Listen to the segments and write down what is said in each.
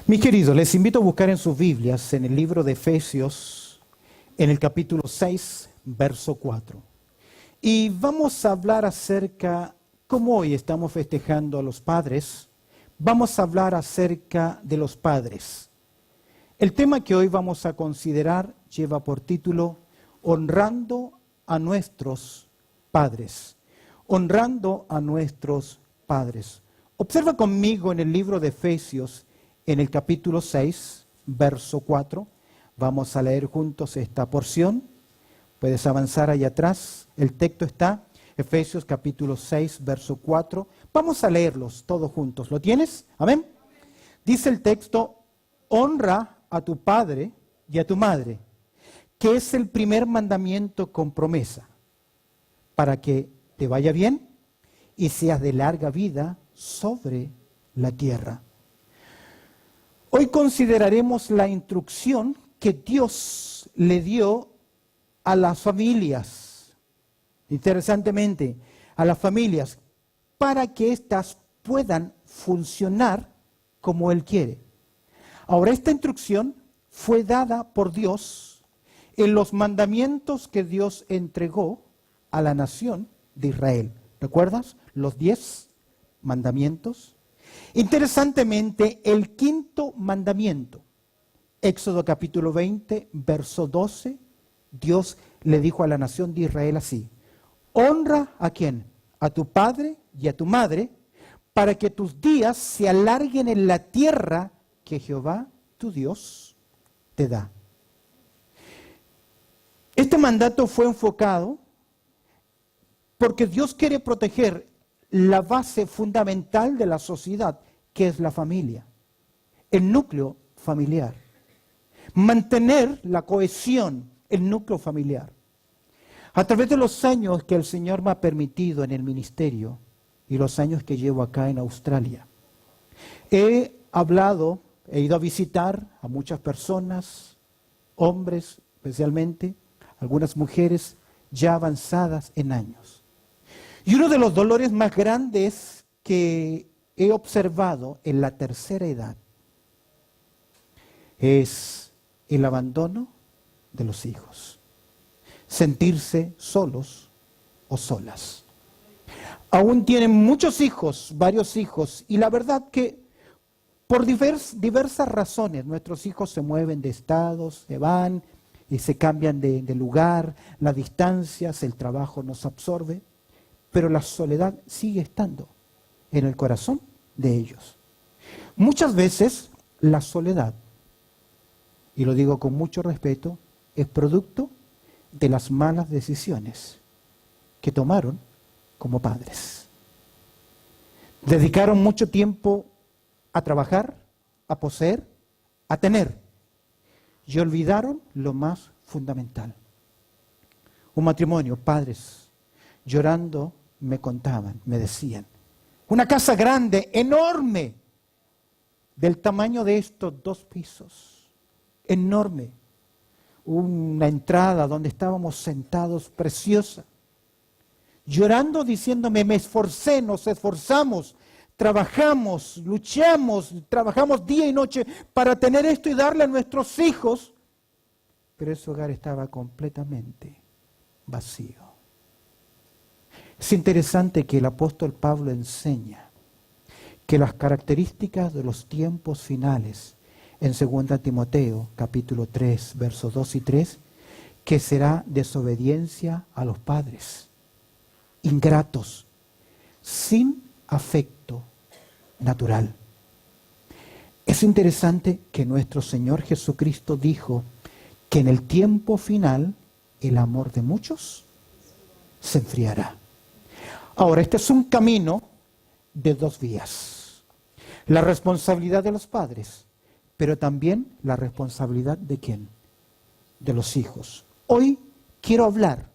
Mis queridos, les invito a buscar en sus Biblias, en el libro de Efesios, en el capítulo 6, verso 4. Y vamos a hablar acerca, como hoy estamos festejando a los padres, vamos a hablar acerca de los padres. El tema que hoy vamos a considerar lleva por título Honrando a nuestros padres. Honrando a nuestros padres. Observa conmigo en el libro de Efesios, en el capítulo 6, verso 4. Vamos a leer juntos esta porción. Puedes avanzar allá atrás. El texto está, Efesios capítulo 6, verso 4. Vamos a leerlos todos juntos. ¿Lo tienes? Amén. Dice el texto, honra a tu padre y a tu madre, que es el primer mandamiento con promesa, para que te vaya bien y seas de larga vida sobre la tierra. Hoy consideraremos la instrucción que Dios le dio a las familias, interesantemente, a las familias, para que éstas puedan funcionar como Él quiere. Ahora, esta instrucción fue dada por Dios en los mandamientos que Dios entregó a la nación de Israel. ¿Recuerdas? Los 10 mandamientos. Interesantemente, el quinto mandamiento, Éxodo capítulo 20, verso 12, Dios le dijo a la nación de Israel así: honra a ¿quién? A tu padre y a tu madre, para que tus días se alarguen en la tierra que Jehová, tu Dios, te da. Este mandato fue enfocado porque Dios quiere proteger la base fundamental de la sociedad, que es la familia, el núcleo familiar. Mantener la cohesión, el núcleo familiar. A través de los años que el Señor me ha permitido en el ministerio y los años que llevo acá en Australia, he ido a visitar a muchas personas, hombres especialmente, algunas mujeres ya avanzadas en años. Y uno de los dolores más grandes que he observado en la tercera edad es el abandono de los hijos. Sentirse solos o solas. Aún tienen muchos hijos, varios hijos, y la verdad que por diversas razones nuestros hijos se mueven de estados, se van y se cambian de lugar, las distancias, el trabajo nos absorbe. Pero la soledad sigue estando en el corazón de ellos. Muchas veces la soledad, y lo digo con mucho respeto, es producto de las malas decisiones que tomaron como padres. Dedicaron mucho tiempo a trabajar, a poseer, a tener, y olvidaron lo más fundamental. Un matrimonio, padres, llorando, me contaban, me decían, una casa grande, enorme, del tamaño de estos 2 pisos, enorme, una entrada donde estábamos sentados, preciosa, llorando, diciéndome, me esforcé, nos esforzamos, trabajamos, luchamos, trabajamos día y noche para tener esto y darle a nuestros hijos, pero ese hogar estaba completamente vacío. Es interesante que el apóstol Pablo enseña que las características de los tiempos finales en 2 Timoteo capítulo 3, versos 2 y 3, que será desobediencia a los padres, ingratos, sin afecto natural. Es interesante que nuestro Señor Jesucristo dijo que en el tiempo final el amor de muchos se enfriará. Ahora, este es un camino de 2 vías. La responsabilidad de los padres, pero también la responsabilidad de ¿quién? De los hijos. Hoy quiero hablar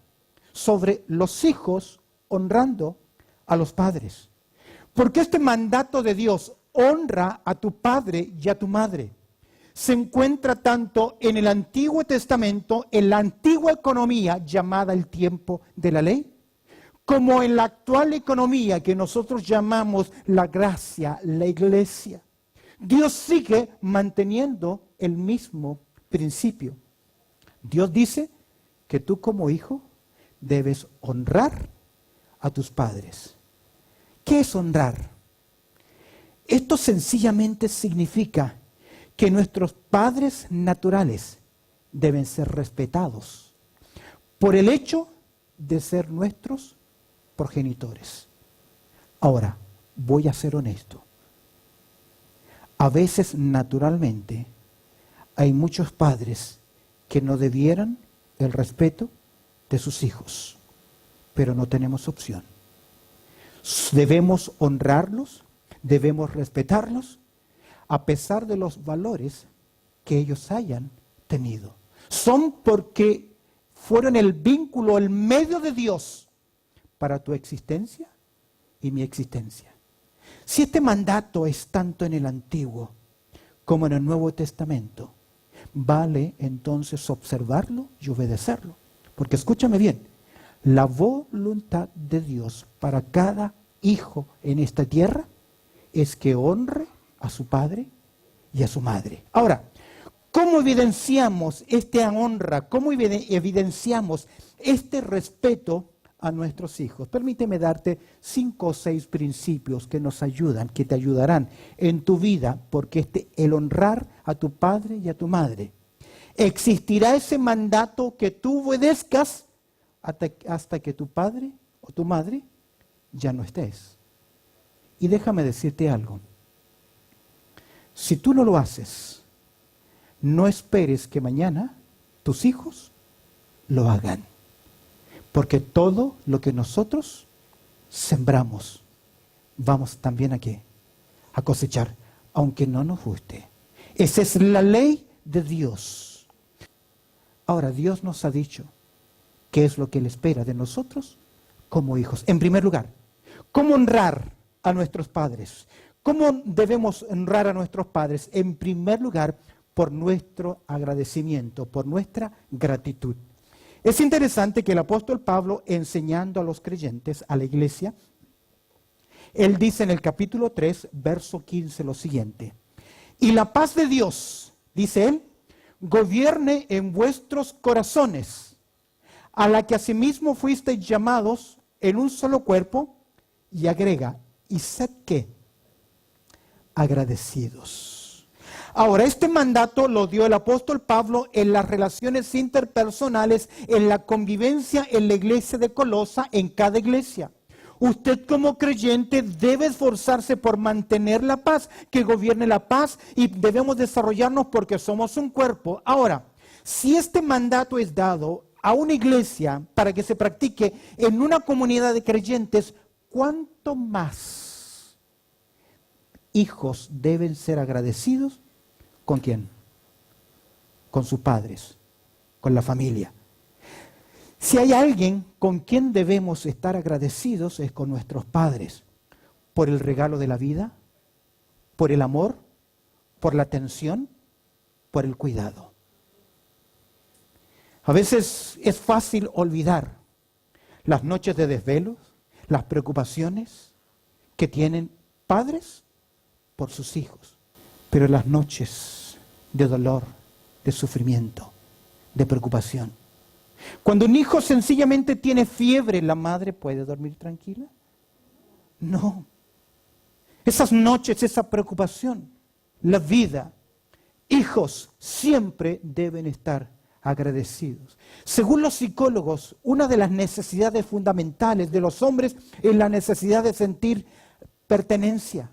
sobre los hijos honrando a los padres. Porque este mandato de Dios, honra a tu padre y a tu madre, se encuentra tanto en el Antiguo Testamento, en la antigua economía llamada el tiempo de la ley, como en la actual economía que nosotros llamamos la gracia, la iglesia. Dios sigue manteniendo el mismo principio. Dios dice que tú como hijo debes honrar a tus padres. ¿Qué es honrar? Esto sencillamente significa que nuestros padres naturales deben ser respetados por el hecho de ser nuestros progenitores. Ahora, voy a ser honesto. A veces, naturalmente, hay muchos padres que no debieran el respeto de sus hijos, pero no tenemos opción. Debemos honrarlos, debemos respetarlos, a pesar de los valores que ellos hayan tenido. Son porque fueron el vínculo, el medio de Dios para tu existencia y mi existencia. Si este mandato es tanto en el Antiguo como en el Nuevo Testamento, vale entonces observarlo y obedecerlo. Porque escúchame bien, la voluntad de Dios para cada hijo en esta tierra es que honre a su padre y a su madre. Ahora, ¿cómo evidenciamos esta honra? ¿Cómo evidenciamos este respeto a nuestros hijos? Permíteme darte 5 o 6 principios que nos ayudan, que te ayudarán en tu vida, porque el honrar a tu padre y a tu madre. Existirá ese mandato que tú obedezcas hasta que tu padre o tu madre ya no estés. Y déjame decirte algo. Si tú no lo haces, no esperes que mañana tus hijos lo hagan. Porque todo lo que nosotros sembramos, vamos también a cosechar, aunque no nos guste. Esa es la ley de Dios. Ahora, Dios nos ha dicho qué es lo que Él espera de nosotros como hijos. En primer lugar, ¿cómo honrar a nuestros padres? ¿Cómo debemos honrar a nuestros padres? En primer lugar, por nuestro agradecimiento, por nuestra gratitud. Es interesante que el apóstol Pablo, enseñando a los creyentes, a la iglesia, él dice en el capítulo 3, verso 15 lo siguiente: y la paz de Dios, dice él, gobierne en vuestros corazones, a la que asimismo fuisteis llamados en un solo cuerpo, y agrega, y sed ¿qué? Agradecidos. Ahora, este mandato lo dio el apóstol Pablo en las relaciones interpersonales, en la convivencia en la iglesia de Colosa, en cada iglesia. Usted como creyente debe esforzarse por mantener la paz, que gobierne la paz, y debemos desarrollarnos porque somos un cuerpo. Ahora, si este mandato es dado a una iglesia para que se practique en una comunidad de creyentes, ¿cuánto más hijos deben ser agradecidos? ¿Con quién? Con sus padres, con la familia. Si hay alguien con quien debemos estar agradecidos es con nuestros padres, por el regalo de la vida, por el amor, por la atención, por el cuidado. A veces es fácil olvidar las noches de desvelos, las preocupaciones que tienen padres por sus hijos, pero las noches de dolor, de sufrimiento, de preocupación. Cuando un hijo sencillamente tiene fiebre, ¿la madre puede dormir tranquila? No. Esas noches, esa preocupación, la vida, hijos siempre deben estar agradecidos. Según los psicólogos, una de las necesidades fundamentales de los hombres es la necesidad de sentir pertenencia,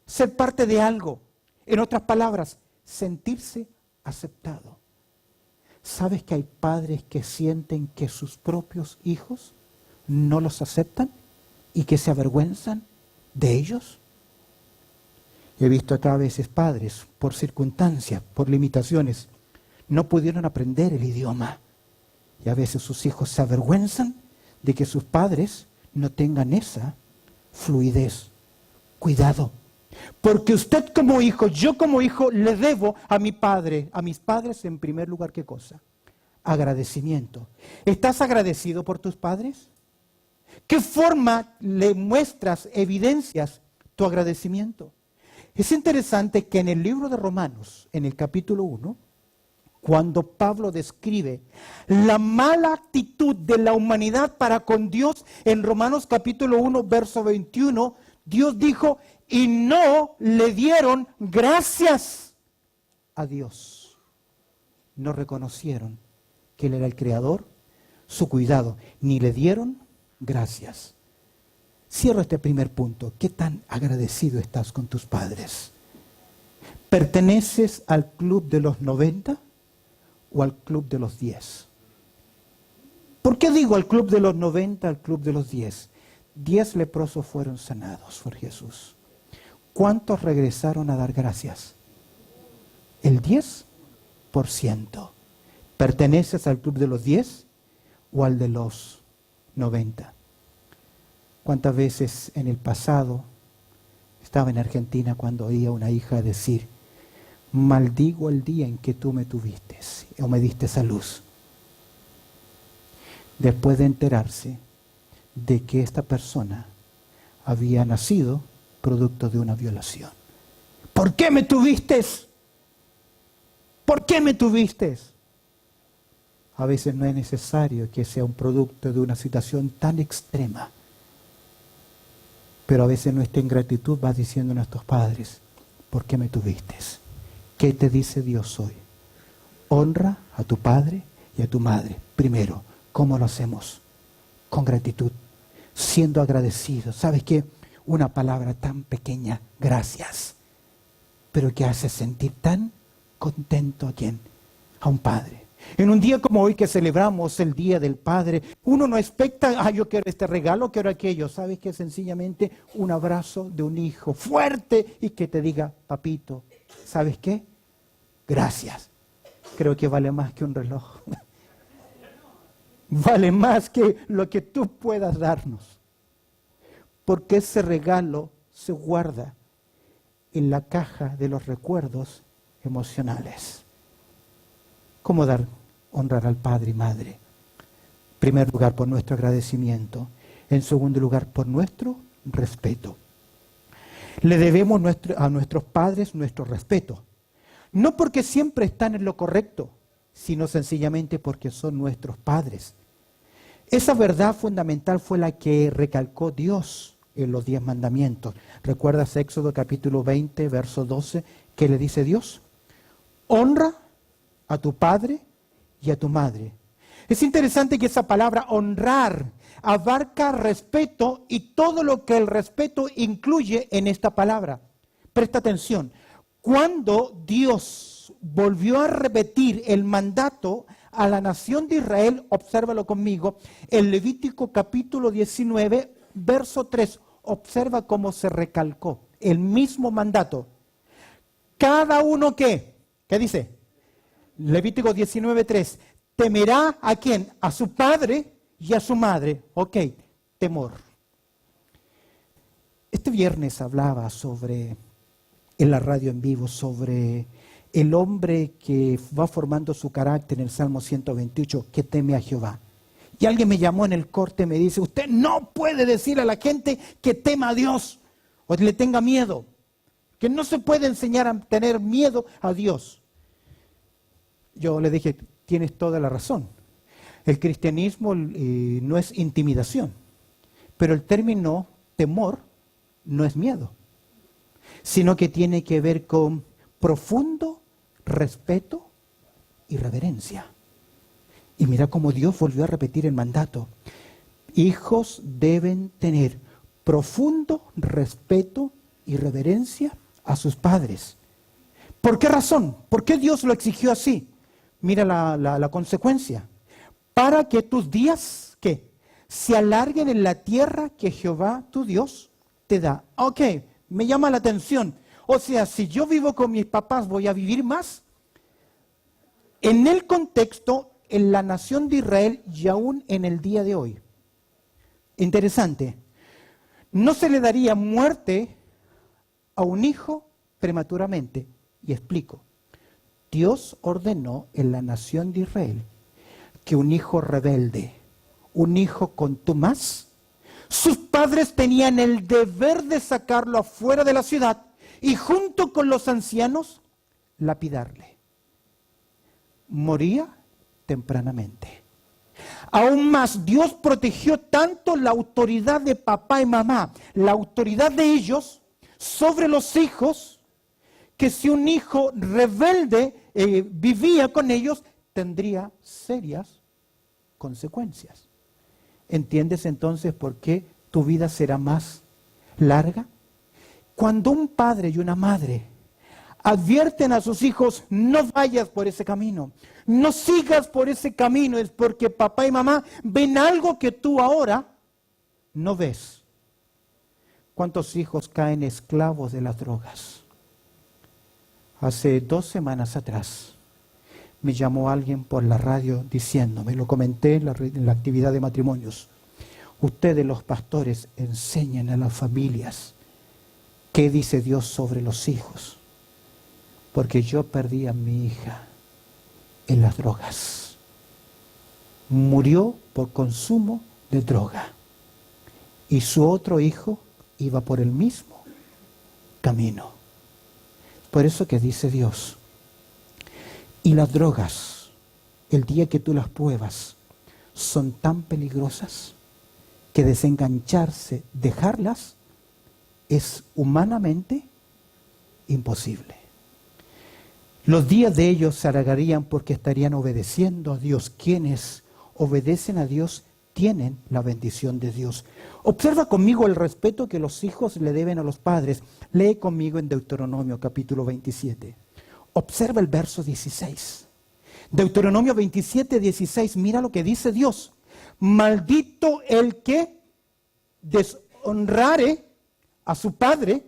ser parte de algo. En otras palabras, sentirse aceptado. ¿Sabes que hay padres que sienten que sus propios hijos no los aceptan y que se avergüenzan de ellos? He visto acá a veces padres, por circunstancias, por limitaciones, no pudieron aprender el idioma. Y a veces sus hijos se avergüenzan de que sus padres no tengan esa fluidez. Cuidado. Porque usted como hijo, yo como hijo, le debo a mi padre, a mis padres en primer lugar, ¿qué cosa? Agradecimiento. ¿Estás agradecido por tus padres? ¿Qué forma le muestras, evidencias tu agradecimiento? Es interesante que en el libro de Romanos, en el capítulo 1, cuando Pablo describe la mala actitud de la humanidad para con Dios, en Romanos capítulo 1, verso 21, Dios dijo, y no le dieron gracias a Dios. No reconocieron que Él era el Creador, su cuidado, ni le dieron gracias. Cierro este primer punto. ¿Qué tan agradecido estás con tus padres? ¿Perteneces al club de los 90 o al club de los 10? ¿Por qué digo al club de los 90, al club de los 10? 10 leprosos fueron sanados por Jesús. ¿Cuántos regresaron a dar gracias? El 10%. ¿Perteneces al club de los 10 o al de los 90? ¿Cuántas veces en el pasado estaba en Argentina cuando oía a una hija decir, maldigo el día en que tú me tuviste o me diste esa luz? Después de enterarse de que esta persona había nacido producto de una violación. ¿Por qué me tuviste? ¿Por qué me tuviste? A veces no es necesario que sea un producto de una situación tan extrema. Pero a veces nuestra ingratitud va diciendo a nuestros padres, ¿por qué me tuviste? ¿Qué te dice Dios hoy? Honra a tu padre y a tu madre. Primero, ¿cómo lo hacemos? Con gratitud, siendo agradecidos. ¿Sabes qué? Una palabra tan pequeña, gracias, pero que hace sentir tan contento a quién? A un padre. En un día como hoy que celebramos el Día del Padre, uno no expecta, yo quiero este regalo, quiero aquello. ¿Sabes qué? Sencillamente un abrazo de un hijo fuerte y que te diga, papito, ¿sabes qué? Gracias. Creo que vale más que un reloj. Vale más que lo que tú puedas darnos. Porque ese regalo se guarda en la caja de los recuerdos emocionales. ¿Cómo honrar al padre y madre? En primer lugar, por nuestro agradecimiento. En segundo lugar, por nuestro respeto. Le debemos a nuestros padres nuestro respeto. No porque siempre están en lo correcto, sino sencillamente porque son nuestros padres. Esa verdad fundamental fue la que recalcó Dios en los 10 mandamientos. ¿Recuerdas Éxodo capítulo 20, verso 12? ¿Qué le dice Dios? Honra a tu padre y a tu madre. Es interesante que esa palabra honrar abarca respeto y todo lo que el respeto incluye en esta palabra. Presta atención. Cuando Dios volvió a repetir el mandato a la nación de Israel, obsérvalo conmigo, en Levítico capítulo 19, verso 3, observa cómo se recalcó el mismo mandato. Cada uno ¿qué dice? Levítico 19:3, temerá ¿a quién? A su padre y a su madre. Ok, temor. Este viernes hablaba en la radio en vivo, sobre el hombre que va formando su carácter en el Salmo 128, que teme a Jehová. Y alguien me llamó en el corte y me dice, usted no puede decir a la gente que tema a Dios o le tenga miedo, que no se puede enseñar a tener miedo a Dios. Yo le dije, tienes toda la razón. El cristianismo no es intimidación, pero el término temor no es miedo, sino que tiene que ver con profundo respeto y reverencia. Y mira cómo Dios volvió a repetir el mandato. Hijos deben tener profundo respeto y reverencia a sus padres. ¿Por qué razón? ¿Por qué Dios lo exigió así? Mira la consecuencia. Para que tus días, ¿qué? Se alarguen en la tierra que Jehová, tu Dios, te da. Ok, me llama la atención. O sea, si yo vivo con mis papás, ¿voy a vivir más? En el contexto, en la nación de Israel y aún en el día de hoy. Interesante. No se le daría muerte a un hijo prematuramente. Y explico. Dios ordenó en la nación de Israel que un hijo rebelde, un hijo contumaz, sus padres tenían el deber de sacarlo afuera de la ciudad y junto con los ancianos lapidarle. Moría tempranamente. Aún más, Dios protegió tanto la autoridad de papá y mamá, la autoridad de ellos sobre los hijos, que si un hijo rebelde vivía con ellos, tendría serias consecuencias. ¿Entiendes entonces por qué tu vida será más larga? Cuando un padre y una madre advierten a sus hijos, no vayas por ese camino, no sigas por ese camino, es porque papá y mamá ven algo que tú ahora no ves. ¿Cuántos hijos caen esclavos de las drogas? Hace 2 semanas atrás me llamó alguien por la radio diciéndome, lo comenté en la actividad de matrimonios, ustedes los pastores enseñan a las familias qué dice Dios sobre los hijos, porque yo perdí a mi hija en las drogas. Murió por consumo de droga y su otro hijo iba por el mismo camino. Por eso que dice Dios, y las drogas, el día que tú las pruebas, son tan peligrosas que desengancharse, dejarlas, es humanamente imposible. Los días de ellos se alargarían porque estarían obedeciendo a Dios. Quienes obedecen a Dios tienen la bendición de Dios. Observa conmigo el respeto que los hijos le deben a los padres. Lee conmigo en Deuteronomio capítulo 27. Observa el verso 16. Deuteronomio 27, 16. Mira lo que dice Dios. Maldito el que deshonrare a su padre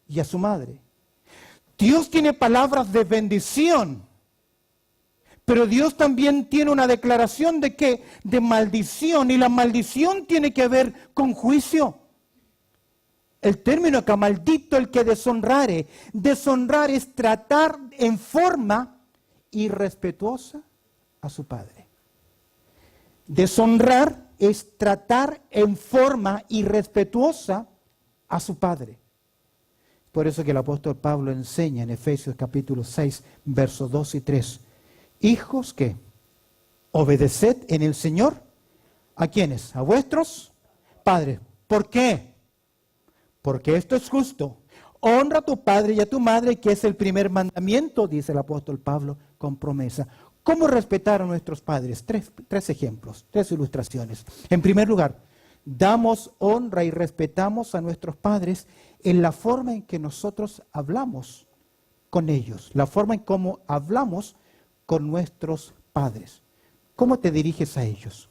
y a su madre. Dios tiene palabras de bendición, pero Dios también tiene una declaración de que de maldición, y la maldición tiene que ver con juicio. El término acá, maldito el que deshonrare. Deshonrar es tratar en forma irrespetuosa a su padre. Deshonrar es tratar en forma irrespetuosa a su padre. Por eso que el apóstol Pablo enseña en Efesios capítulo 6, versos 2 y 3. Hijos que obedeced en el Señor. ¿A quiénes? A vuestros padres. ¿Por qué? Porque esto es justo. Honra a tu padre y a tu madre, que es el primer mandamiento, dice el apóstol Pablo con promesa. ¿Cómo respetar a nuestros padres? Tres ejemplos, 3 ilustraciones. En primer lugar, damos honra y respetamos a nuestros padres en la forma en que nosotros hablamos con ellos, la forma en cómo hablamos con nuestros padres. ¿Cómo te diriges a ellos?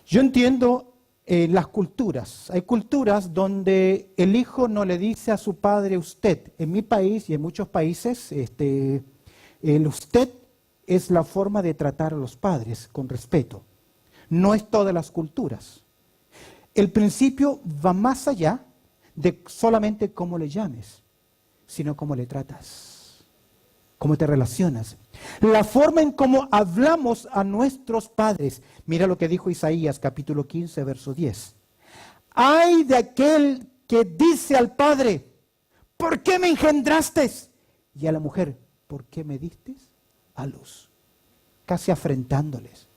Yo entiendo las culturas. Hay culturas donde el hijo no le dice a su padre usted. En mi país y en muchos países, el usted es la forma de tratar a los padres con respeto. No es todas las culturas. El principio va más allá de solamente cómo le llames, sino cómo le tratas, cómo te relacionas. La forma en cómo hablamos a nuestros padres. Mira lo que dijo Isaías capítulo 15, verso 10. Ay de aquel que dice al padre, ¿por qué me engendraste? Y a la mujer, ¿por qué me diste a luz? Casi afrentándoles.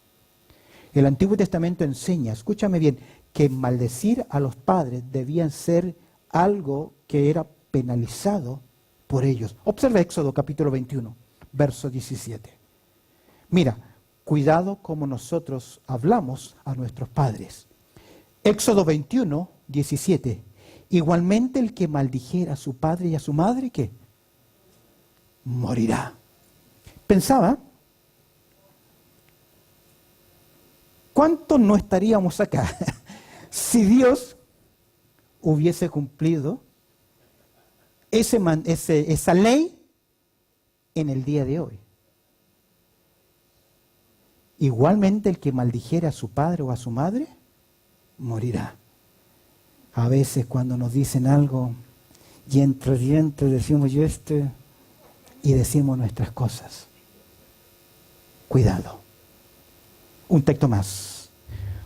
El Antiguo Testamento enseña, escúchame bien, que maldecir a los padres debían ser algo que era penalizado por ellos. Observa Éxodo capítulo 21, verso 17. Mira, cuidado como nosotros hablamos a nuestros padres. Éxodo 21, 17. Igualmente el que maldijera a su padre y a su madre, ¿qué? Morirá. Pensaba, ¿cuánto no estaríamos acá si Dios hubiese cumplido esa ley en el día de hoy? Igualmente el que maldijera a su padre o a su madre, morirá. A veces cuando nos dicen algo, y entre dientes decimos y decimos nuestras cosas. Cuidado. Un texto más.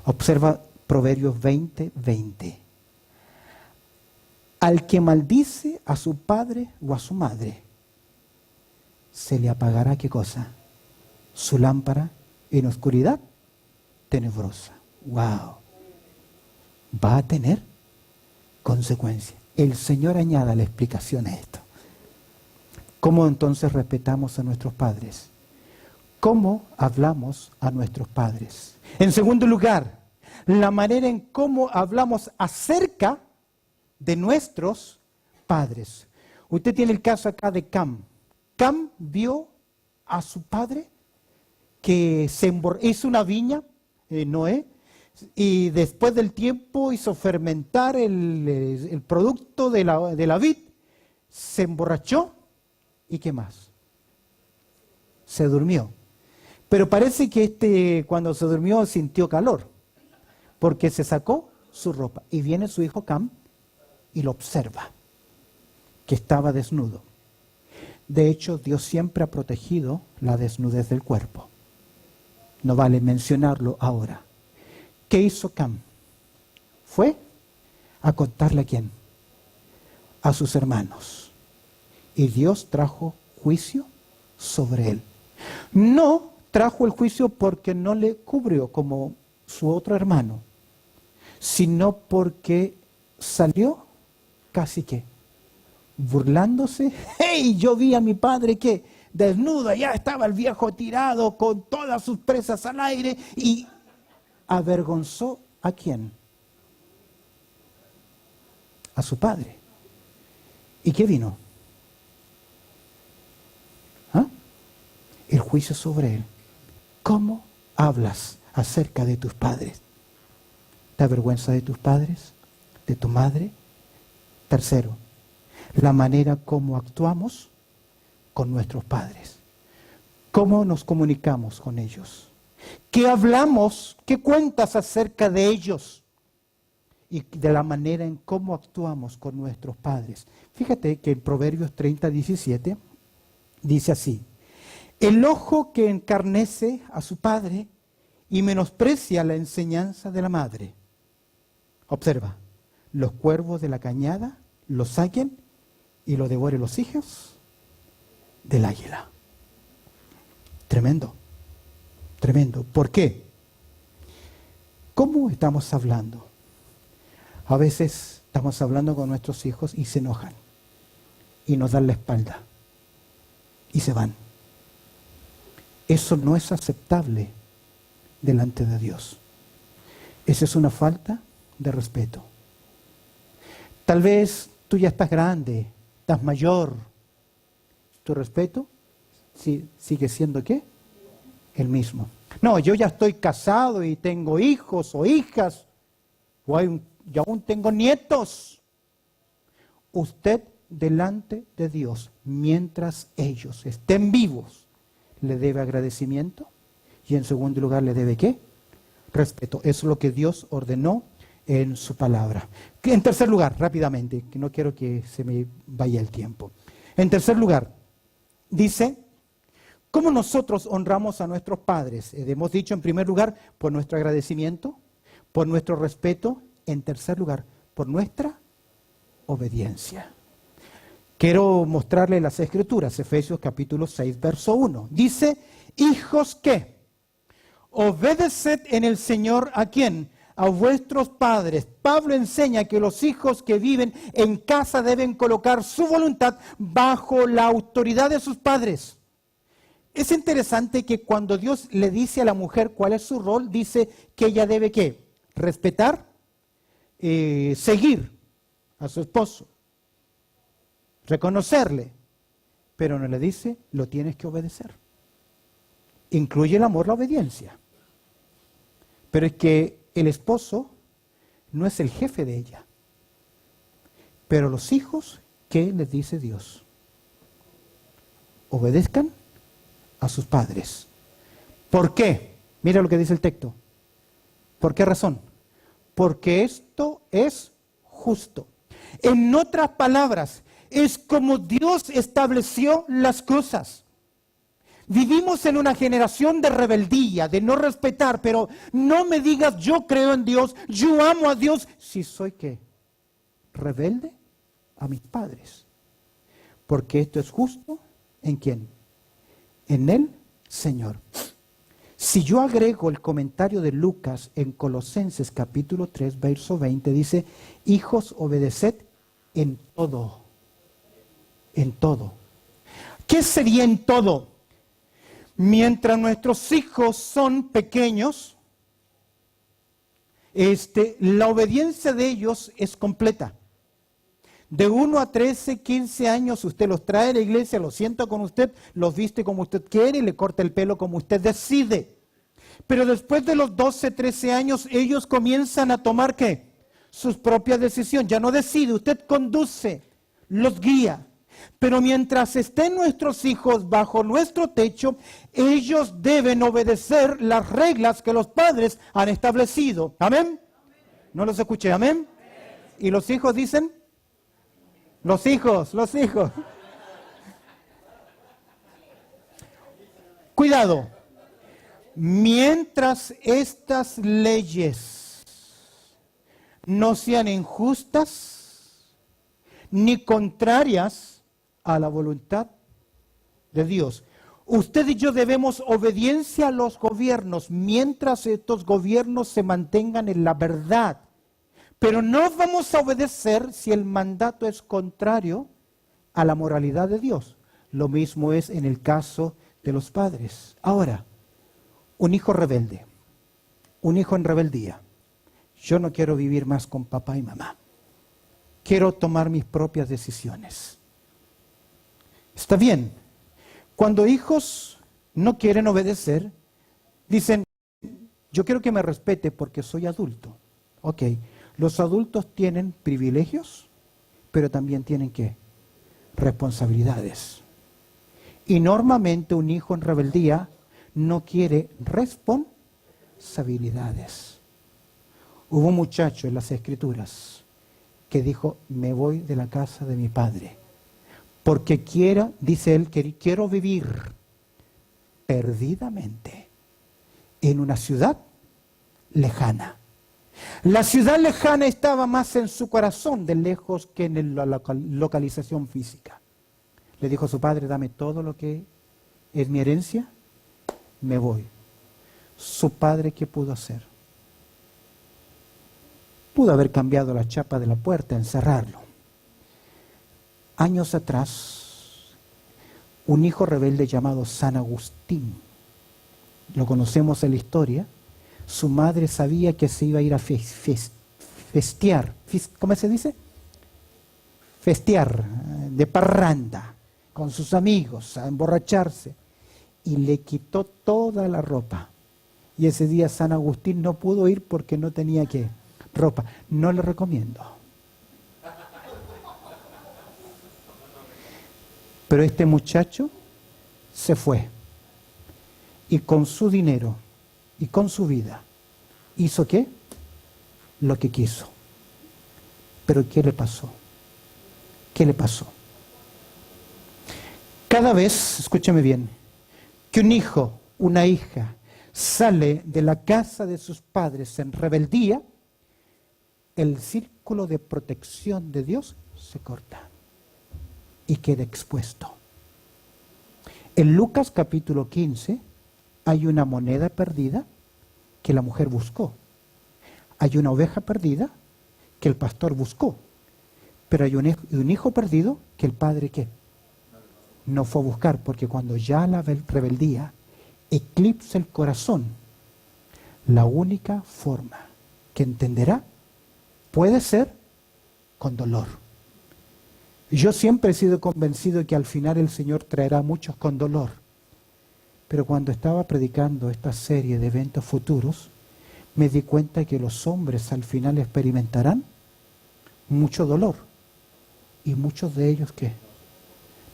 Observa Proverbios 20, 20. Al que maldice a su padre o a su madre, se le apagará, ¿qué cosa? Su lámpara en oscuridad tenebrosa. ¡Wow! Va a tener consecuencias. El Señor añada la explicación a esto. ¿Cómo entonces respetamos a nuestros padres? ¿Cómo hablamos a nuestros padres? En segundo lugar, la manera en cómo hablamos acerca de nuestros padres. Usted tiene el caso acá de Cam. Cam vio a su padre que hizo una viña, Noé, y después del tiempo hizo fermentar el producto de la vid, se emborrachó y ¿qué más? Se durmió. Pero parece que cuando se durmió sintió calor, porque se sacó su ropa y viene su hijo Cam y lo observa, que estaba desnudo. De hecho, Dios siempre ha protegido la desnudez del cuerpo. No vale mencionarlo ahora. ¿Qué hizo Cam? Fue a contarle a quién, a sus hermanos. Y Dios trajo juicio sobre él. No trajo el juicio porque no le cubrió como su otro hermano, sino porque salió casi que burlándose. ¡Hey! Yo vi a mi padre que desnudo, ya estaba el viejo tirado con todas sus presas al aire y avergonzó ¿a quién? A su padre. ¿Y qué vino? ¿Ah? El juicio sobre él. ¿Cómo hablas acerca de tus padres? ¿Te avergüenza de tus padres? ¿De tu madre? Tercero, la manera como actuamos con nuestros padres. ¿Cómo nos comunicamos con ellos? ¿Qué hablamos? ¿Qué cuentas acerca de ellos? Y de la manera en cómo actuamos con nuestros padres. Fíjate que en Proverbios 30:17 dice así: el ojo que encarnece a su padre y menosprecia la enseñanza de la madre. Observa, los cuervos de la cañada lo saquen y lo devoren los hijos del águila. Tremendo, tremendo. ¿Por qué? ¿Cómo estamos hablando? A veces estamos hablando con nuestros hijos y se enojan y nos dan la espalda y se van. Eso no es aceptable delante de Dios. Esa es una falta de respeto. Tal vez tú ya estás grande, estás mayor. ¿Tu respeto sigue siendo qué? El mismo. No, yo ya estoy casado y tengo hijos o hijas, y aún tengo nietos. Usted delante de Dios, mientras ellos estén vivos, le debe agradecimiento y en segundo lugar le debe ¿qué? Respeto. Eso es lo que Dios ordenó en su palabra. En tercer lugar, rápidamente, que no quiero que se me vaya el tiempo. En tercer lugar, dice, ¿cómo nosotros honramos a nuestros padres? Hemos dicho en primer lugar, por nuestro agradecimiento, por nuestro respeto. En tercer lugar, por nuestra obediencia. Quiero mostrarle las Escrituras, Efesios capítulo 6, verso 1. Dice, hijos que obedeced en el Señor ¿a quién? A vuestros padres. Pablo enseña que los hijos que viven en casa deben colocar su voluntad bajo la autoridad de sus padres. Es interesante que cuando Dios le dice a la mujer cuál es su rol, dice que ella debe ¿qué? Respetar, seguir a su esposo, reconocerle, pero no le dice, lo tienes que obedecer. Incluye el amor, la obediencia. Pero es que el esposo no es el jefe de ella. Pero los hijos, ¿qué les dice Dios? Obedezcan a sus padres. ¿Por qué? Mira lo que dice el texto. ¿Por qué razón? Porque esto es justo. En otras palabras, es como Dios estableció las cosas. Vivimos en una generación de rebeldía, de no respetar, pero no me digas yo creo en Dios, yo amo a Dios, si soy ¿qué? Rebelde a mis padres. porque esto es justo, ¿en quién? En el Señor. Si yo agrego el comentario de Lucas en Colosenses capítulo 3, verso 20, dice, hijos, obedeced en todo. En todo. ¿Qué sería en todo? Mientras nuestros hijos son pequeños, la obediencia de ellos es completa. De 1 a 13, 15 años, usted los trae a la iglesia, los sienta con usted, los viste como usted quiere y le corta el pelo como usted decide. Pero después de los 12, 13 años, ellos comienzan a tomar, ¿qué? Sus propias decisiones. Ya no decide, usted conduce, los guía. Pero mientras estén nuestros hijos bajo nuestro techo, ellos deben obedecer las reglas que los padres han establecido. ¿Amén? ¿No los escuché? ¿Amén? ¿Y los hijos dicen? Los hijos. Cuidado. Mientras estas leyes no sean injustas ni contrarias a la voluntad de Dios. Usted y yo debemos obediencia a los gobiernos mientras estos gobiernos se mantengan en la verdad. Pero no vamos a obedecer si el mandato es contrario a la moralidad de Dios. Lo mismo es en el caso de los padres. Ahora, un hijo rebelde, un hijo en rebeldía. Yo no quiero vivir más con papá y mamá. Quiero tomar mis propias decisiones. Está bien. Cuando hijos no quieren obedecer, dicen, yo quiero que me respete porque soy adulto. Ok. Los adultos tienen privilegios, pero también tienen ¿qué? Responsabilidades. Y normalmente un hijo en rebeldía no quiere responsabilidades. Hubo un muchacho en las Escrituras que dijo, me voy de la casa de mi padre, porque dice él, que quiero vivir perdidamente en una ciudad lejana. La ciudad lejana estaba más en su corazón de lejos que en la localización física. Le dijo a su padre, dame todo lo que es mi herencia, me voy. Su padre, ¿qué pudo hacer? Pudo haber cambiado la chapa de la puerta, encerrarlo. Años atrás, un hijo rebelde llamado San Agustín, lo conocemos en la historia. Su madre sabía que se iba a ir a festear, ¿cómo se dice? Festear, de parranda, con sus amigos, a emborracharse. Y le quitó toda la ropa. Y ese día San Agustín no pudo ir porque no tenía ¿qué? Ropa. No le recomiendo. Pero este muchacho se fue. Y con su dinero y con su vida, ¿hizo qué? Lo que quiso. Pero ¿qué le pasó? ¿Qué le pasó? Cada vez, escúcheme bien, que un hijo, una hija, sale de la casa de sus padres en rebeldía, el círculo de protección de Dios se corta y queda expuesto. En Lucas capítulo 15, hay una moneda perdida que la mujer buscó. Hay una oveja perdida que el pastor buscó. Pero hay un hijo perdido que el padre ¿qué? No fue a buscar, porque cuando ya la rebeldía eclipsa el corazón, la única forma que entenderá puede ser con dolor. Yo siempre he sido convencido que al final el Señor traerá a muchos con dolor. Pero cuando estaba predicando esta serie de eventos futuros, me di cuenta que los hombres al final experimentarán mucho dolor. Y muchos de ellos que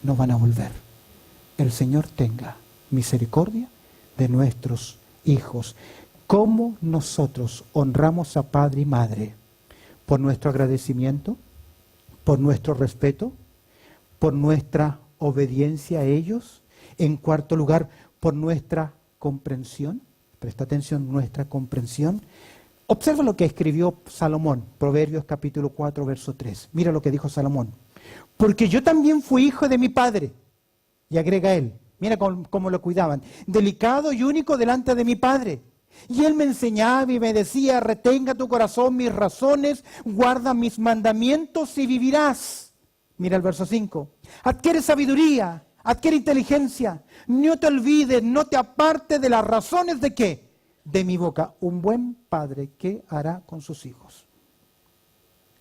no van a volver. El Señor tenga misericordia de nuestros hijos. ¿Cómo nosotros honramos a padre y madre? Por nuestro agradecimiento, por nuestro respeto, por nuestra obediencia a ellos. En cuarto lugar, por nuestra comprensión. Presta atención, nuestra comprensión. Observa lo que escribió Salomón, Proverbios capítulo 4, verso 3. Mira lo que dijo Salomón. porque yo también fui hijo de mi padre. Y agrega él, mira cómo lo cuidaban, delicado y único delante de mi padre. Y él me enseñaba y me decía, retenga tu corazón mis razones, guarda mis mandamientos y vivirás. Mira el verso 5. Adquiere sabiduría, adquiere inteligencia, no te olvides, no te apartes de las razones de qué, de mi boca. Un buen padre, ¿qué hará con sus hijos?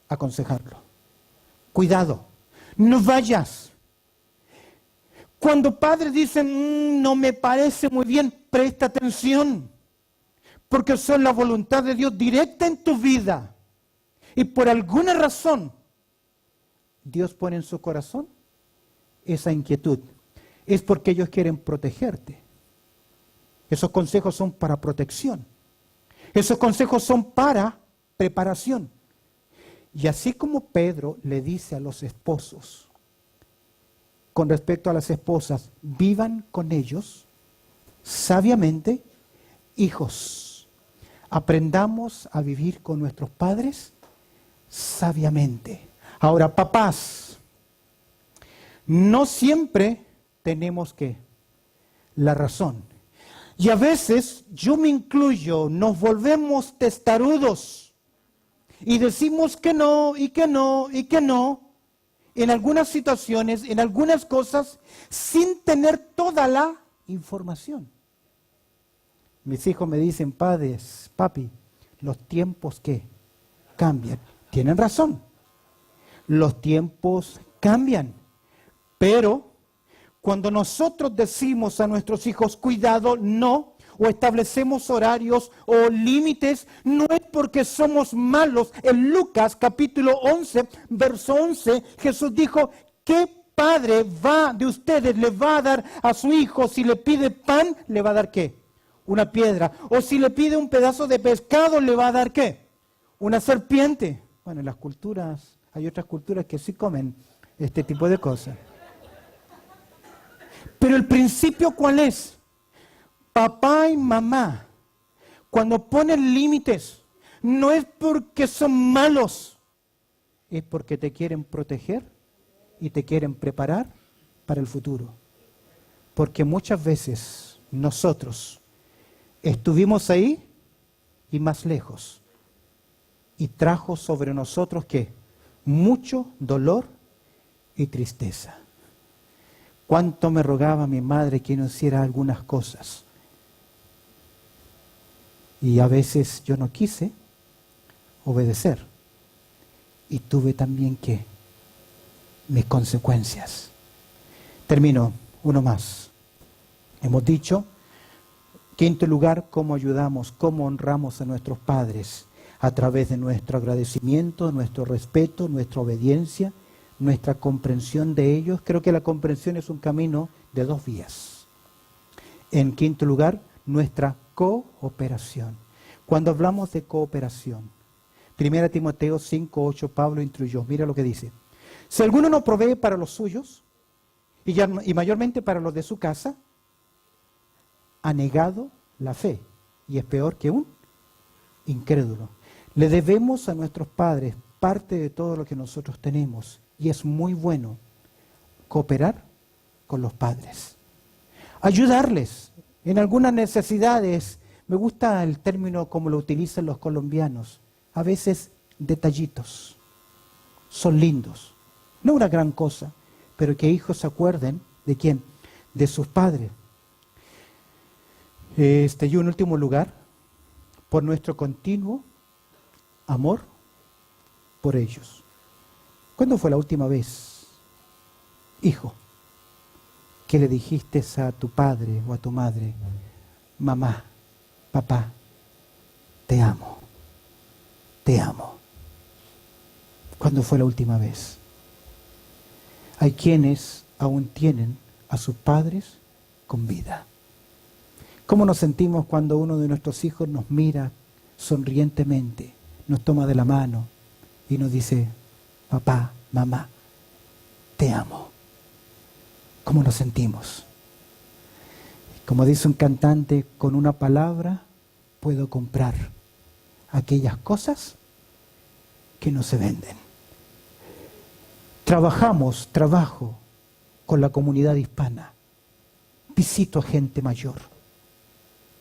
Aconsejarlo. Cuidado, no vayas. Cuando padres dicen, no me parece muy bien, presta atención. Porque son la voluntad de Dios directa en tu vida. Y por alguna razón, Dios pone en su corazón esa inquietud. Es porque ellos quieren protegerte. Esos consejos son para protección. Esos consejos son para preparación. Y así como Pedro le dice a los esposos, con respecto a las esposas, vivan con ellos sabiamente, hijos, aprendamos a vivir con nuestros padres sabiamente. Ahora, papás, no siempre tenemos la razón. Y a veces, yo me incluyo, nos volvemos testarudos y decimos que no, y que no, y que no, en algunas situaciones, en algunas cosas, sin tener toda la información. Mis hijos me dicen, padres, papi, los tiempos que cambian. Tienen razón, los tiempos cambian, pero cuando nosotros decimos a nuestros hijos, cuidado, no, o establecemos horarios o límites, no es porque somos malos. En Lucas capítulo 11, verso 11, Jesús dijo, ¿qué padre de ustedes le va a dar a su hijo si le pide pan, le va a dar qué? Una piedra. O si le pide un pedazo de pescado, le va a dar qué? Una serpiente. Bueno, en las culturas, hay otras culturas que sí comen este tipo de cosas. Pero el principio, ¿cuál es? Papá y mamá, cuando ponen límites, no es porque son malos, es porque te quieren proteger y te quieren preparar para el futuro. Porque muchas veces nosotros estuvimos ahí y más lejos. Y trajo sobre nosotros ¿qué? Mucho dolor y tristeza. Cuánto me rogaba mi madre que no hiciera algunas cosas. Y a veces yo no quise obedecer. Y tuve también mis consecuencias. Termino, uno más. Hemos dicho, quinto lugar, cómo ayudamos, cómo honramos a nuestros padres a través de nuestro agradecimiento, nuestro respeto, nuestra obediencia, nuestra comprensión de ellos. Creo que la comprensión es un camino de dos vías. En quinto lugar, nuestra cooperación. Cuando hablamos de cooperación, 1 Timoteo 5:8, Pablo instruyó, mira lo que dice. Si alguno no provee para los suyos, y mayormente para los de su casa, ha negado la fe, y es peor que un incrédulo. Le debemos a nuestros padres parte de todo lo que nosotros tenemos, y es muy bueno cooperar con los padres. Ayudarles en algunas necesidades. Me gusta el término como lo utilizan los colombianos. A veces detallitos. Son lindos. No una gran cosa, pero que hijos se acuerden de quién, de sus padres. Y en último lugar, por nuestro continuo amor por ellos. ¿Cuándo fue la última vez, hijo, que le dijiste a tu padre o a tu madre, mamá, papá, te amo, te amo? ¿Cuándo fue la última vez? Hay quienes aún tienen a sus padres con vida. ¿Cómo nos sentimos cuando uno de nuestros hijos nos mira sonrientemente, nos toma de la mano y nos dice, papá, mamá, te amo? ¿Cómo nos sentimos? Como dice un cantante, con una palabra puedo comprar aquellas cosas que no se venden. trabajo con la comunidad hispana. Visito a gente mayor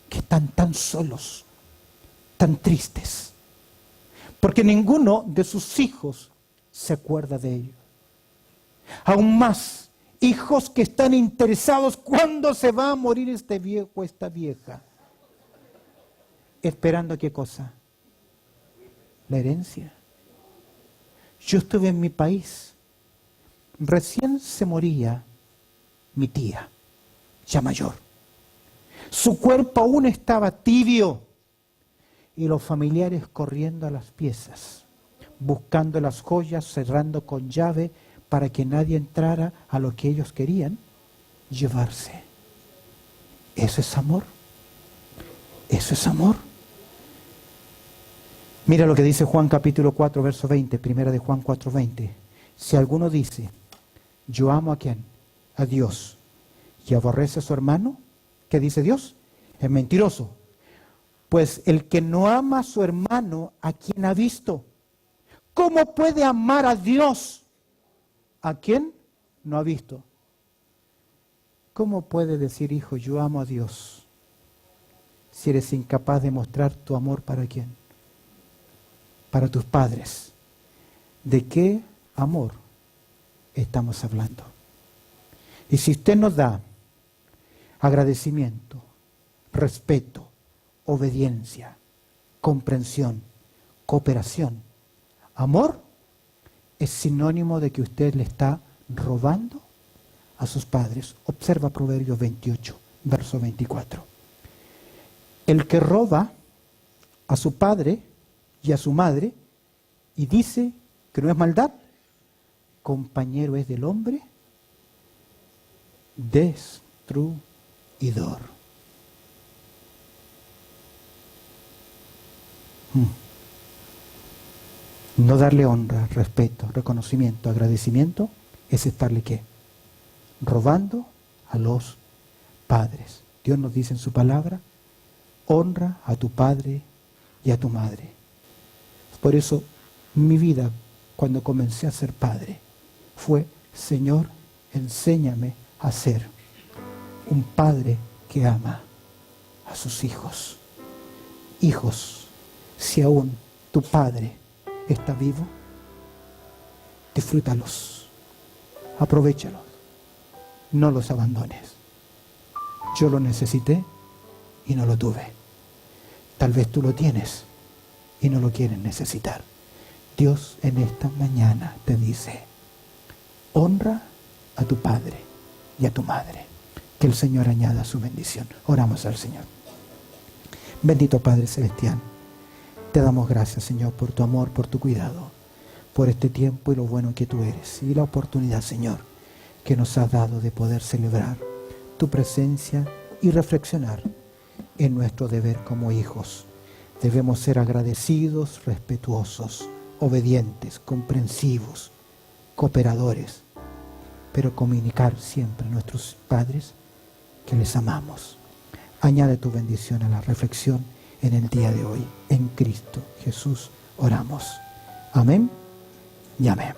que están tan solos, tan tristes, porque ninguno de sus hijos se acuerda de ellos. Aún más, hijos que están interesados cuándo se va a morir este viejo o esta vieja. ¿Esperando qué cosa? La herencia. Yo estuve en mi país. Recién se moría mi tía, ya mayor. Su cuerpo aún estaba tibio y los familiares corriendo a las piezas, buscando las joyas, cerrando con llave para que nadie entrara a lo que ellos querían llevarse. ¿Eso es amor? ¿Eso es amor? Mira lo que dice Juan capítulo 4, verso 20, primera de Juan 4, 20. Si alguno dice, yo amo a quién, a Dios, y aborrece a su hermano, ¿qué dice Dios? Es mentiroso. Pues el que no ama a su hermano, ¿a quién ha visto? ¿Cómo puede amar a Dios a quien no ha visto? ¿Cómo puede decir, hijo, yo amo a Dios, si eres incapaz de mostrar tu amor para quién? Para tus padres. ¿De qué amor estamos hablando? Y si usted nos da agradecimiento, respeto, obediencia, comprensión, cooperación, amor, es sinónimo de que usted le está robando a sus padres. Observa Proverbios 28, verso 24. El que roba a su padre y a su madre y dice que no es maldad, compañero es del hombre destruidor. No darle honra, respeto, reconocimiento, agradecimiento, es estarle ¿qué? Robando a los padres. Dios nos dice en su palabra, honra a tu padre y a tu madre. Por eso mi vida, cuando comencé a ser padre, fue, Señor, enséñame a ser un padre que ama a sus hijos. Hijos, si aún tu padre está vivo, disfrútalos, aprovéchalos, no los abandones. Yo lo necesité y no lo tuve. Tal vez tú lo tienes y no lo quieres necesitar. Dios en esta mañana te dice, honra a tu padre y a tu madre. Que el Señor añada su bendición. Oramos al Señor. Bendito Padre Celestial, te damos gracias, Señor, por tu amor, por tu cuidado, por este tiempo y lo bueno que tú eres, y la oportunidad, Señor, que nos has dado de poder celebrar tu presencia y reflexionar en nuestro deber como hijos. Debemos ser agradecidos, respetuosos, obedientes, comprensivos, cooperadores, pero comunicar siempre a nuestros padres que les amamos. Añade tu bendición a la reflexión en el día de hoy. En Cristo Jesús oramos. Amén y amén.